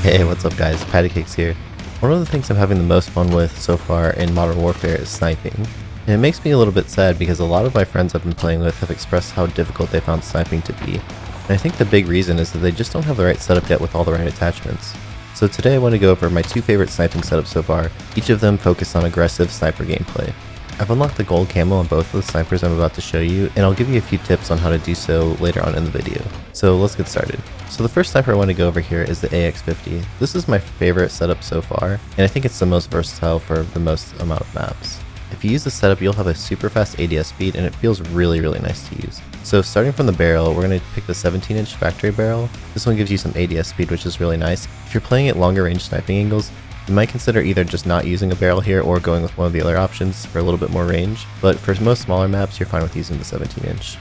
Hey, what's up guys, Pattycakes here. One of the things I'm having the most fun with so far in Modern Warfare is sniping. And it makes me a little bit sad because a lot of my friends I've been playing with have expressed how difficult they found sniping to be. And I think the big reason is that they just don't have the right setup yet with all the right attachments. So today I want to go over my two favorite sniping setups so far, each of them focused on aggressive sniper gameplay. I've unlocked the gold camo on both of the snipers I'm about to show you, and I'll give you a few tips on how to do so later on in the video. So let's get started. So the first sniper I want to go over here is the AX50. This is my favorite setup so far, and I think it's the most versatile for the most amount of maps. If you use this setup, you'll have a super fast ADS speed, and it feels really nice to use. So starting from the barrel, we're going to pick the 17-inch factory barrel. This one gives you some ADS speed, which is really nice. If you're playing at longer range sniping angles, you might consider either just not using a barrel here or going with one of the other options for a little bit more range, but for most smaller maps, you're fine with using the 17-inch.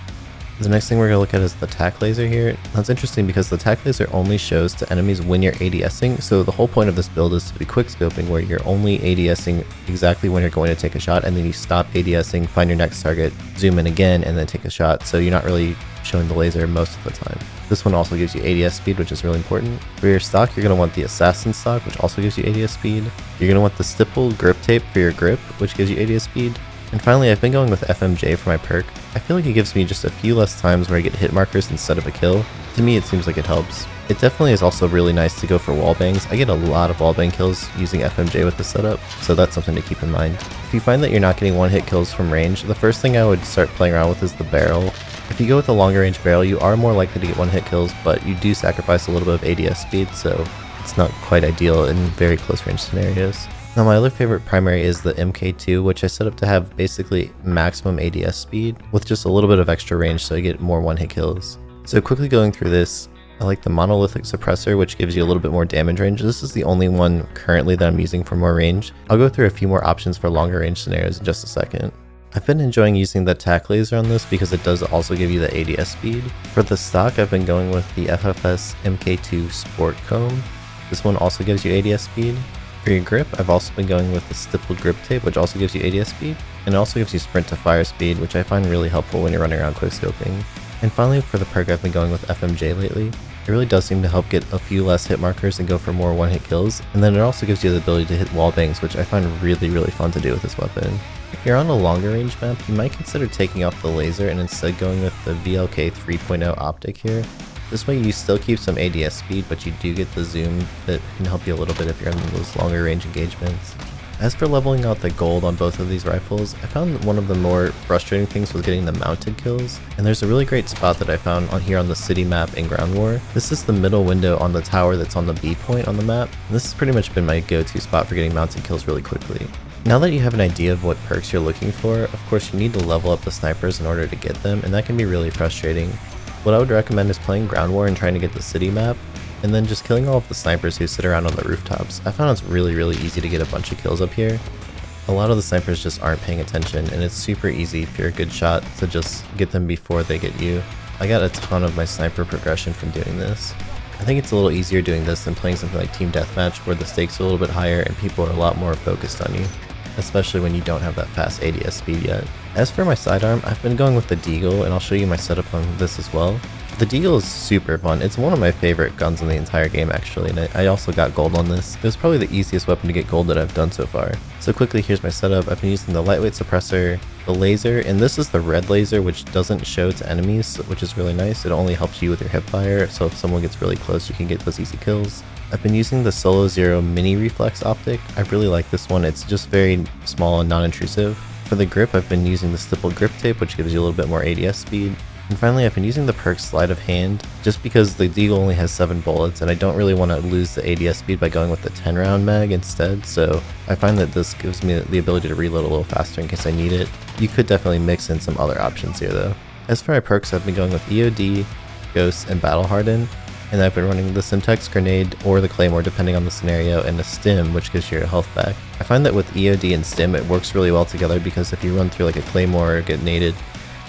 The next thing we're going to look at is the tac laser here. That's interesting because the tac laser only shows to enemies when you're ADSing, so the whole point of this build is to be quickscoping, where you're only ADSing exactly when you're going to take a shot, and then you stop ADSing, find your next target, zoom in again, and then take a shot, so you're not really showing the laser most of the time. This one also gives you ADS speed, which is really important. For your stock, you're going to want the assassin stock, which also gives you ADS speed. You're going to want the stipple grip tape for your grip, which gives you ADS speed. And finally, I've been going with FMJ for my perk. I feel like it gives me just a few less times where I get hit markers instead of a kill. To me, it seems like it helps. It definitely is also really nice to go for wallbangs. I get a lot of wallbang kills using FMJ with this setup, so that's something to keep in mind. If you find that you're not getting one-hit kills from range, the first thing I would start playing around with is the barrel. If you go with a longer range barrel, you are more likely to get one-hit kills, but you do sacrifice a little bit of ADS speed, so it's not quite ideal in very close range scenarios. Now my other favorite primary is the MK2, which I set up to have basically maximum ADS speed with just a little bit of extra range so I get more one-hit kills. So quickly going through this, I like the monolithic suppressor, which gives you a little bit more damage range. This is the only one currently that I'm using for more range. I'll go through a few more options for longer range scenarios in just a second. I've been enjoying using the tac laser on this because it does also give you the ADS speed. For the stock, I've been going with the FFS MK2 Sport Comb. This one also gives you ADS speed. For your grip, I've also been going with the stippled grip tape, which also gives you ADS speed, and it also gives you sprint to fire speed, which I find really helpful when you're running around quickscoping. And finally, for the perk, I've been going with FMJ lately. It really does seem to help get a few less hit markers and go for more one-hit kills, and then it also gives you the ability to hit wallbangs, which I find really fun to do with this weapon. If you're on a longer range map, you might consider taking off the laser and instead going with the VLK 3.0 optic here. This way you still keep some ADS speed, but you do get the zoom that can help you a little bit if you're in those longer range engagements. As for leveling out the gold on both of these rifles, I found one of the more frustrating things was getting the mounted kills, and there's a really great spot that I found on here on the city map in Ground War. This is the middle window on the tower that's on the B point on the map, and this has pretty much been my go-to spot for getting mounted kills really quickly. Now that you have an idea of what perks you're looking for, of course you need to level up the snipers in order to get them, and that can be really frustrating. What I would recommend is playing Ground War and trying to get the city map, and then just killing all of the snipers who sit around on the rooftops. I found it's really easy to get a bunch of kills up here. A lot of the snipers just aren't paying attention, and it's super easy if you're a good shot to just get them before they get you. I got a ton of my sniper progression from doing this. I think it's a little easier doing this than playing something like Team Deathmatch, where the stakes are a little bit higher and people are a lot more focused on you, especially when you don't have that fast ADS speed yet. As for my sidearm, I've been going with the Deagle, and I'll show you my setup on this as well. The Deagle is super fun. It's one of my favorite guns in the entire game actually, and I also got gold on this. It was probably the easiest weapon to get gold that I've done so far. So quickly, here's my setup. I've been using the lightweight suppressor, the laser, and this is the red laser, which doesn't show to enemies, which is really nice. It only helps you with your hipfire, so if someone gets really close, you can get those easy kills. I've been using the Solo Zero mini reflex optic. I really like this one. It's just very small and non-intrusive. For the grip, I've been using the stippled grip tape, which gives you a little bit more ADS speed. And finally, I've been using the perk sleight of hand, just because the Deagle only has 7 bullets, and I don't really want to lose the ADS speed by going with the 10-round mag instead, so I find that this gives me the ability to reload a little faster in case I need it. You could definitely mix in some other options here though. As for my perks, I've been going with EOD, Ghost, and Battle Harden, and I've been running the Simtex Grenade or the Claymore depending on the scenario, and a Stim, which gives you your health back. I find that with EOD and Stim it works really well together because if you run through like a Claymore or get naded,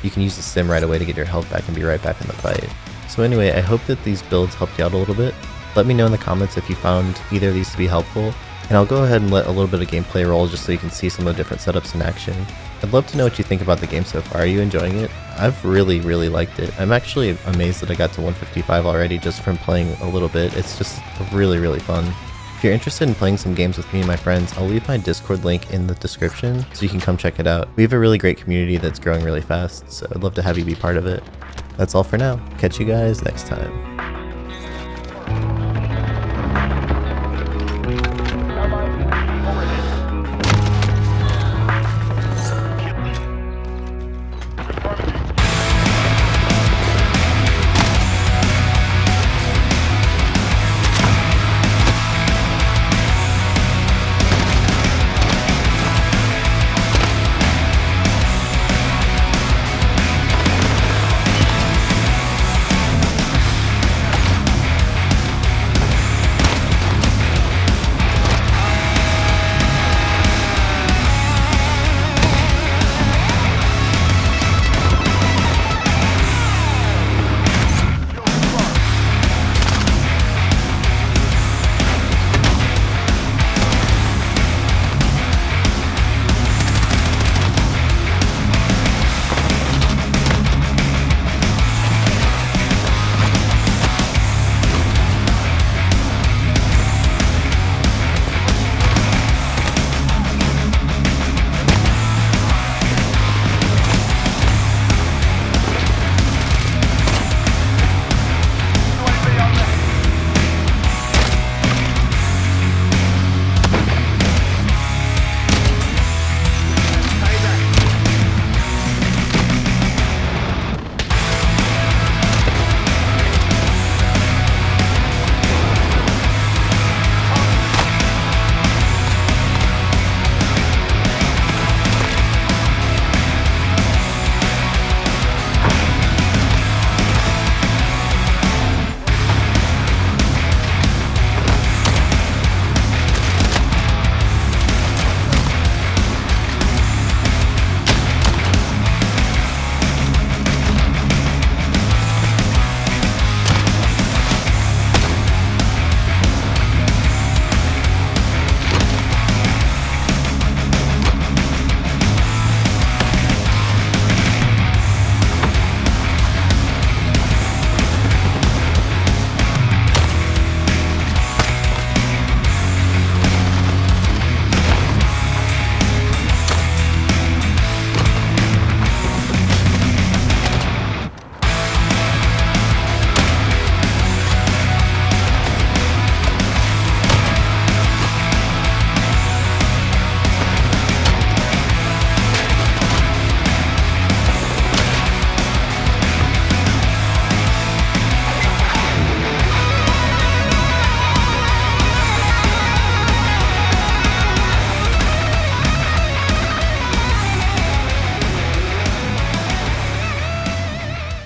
you can use the Stim right away to get your health back and be right back in the fight. So anyway, I hope that these builds helped you out a little bit. Let me know in the comments if you found either of these to be helpful, And I'll go ahead and let a little bit of gameplay roll just so you can see some of the different setups in action. I'd love to know what you think about the game so far. Are you enjoying it? I've really liked it. I'm actually amazed that I got to 155 already just from playing a little bit. It's just really fun. If you're interested in playing some games with me and my friends, I'll leave my Discord link in the description so you can come check it out. We have a really great community that's growing really fast, so I'd love to have you be part of it. That's all for now. Catch you guys next time.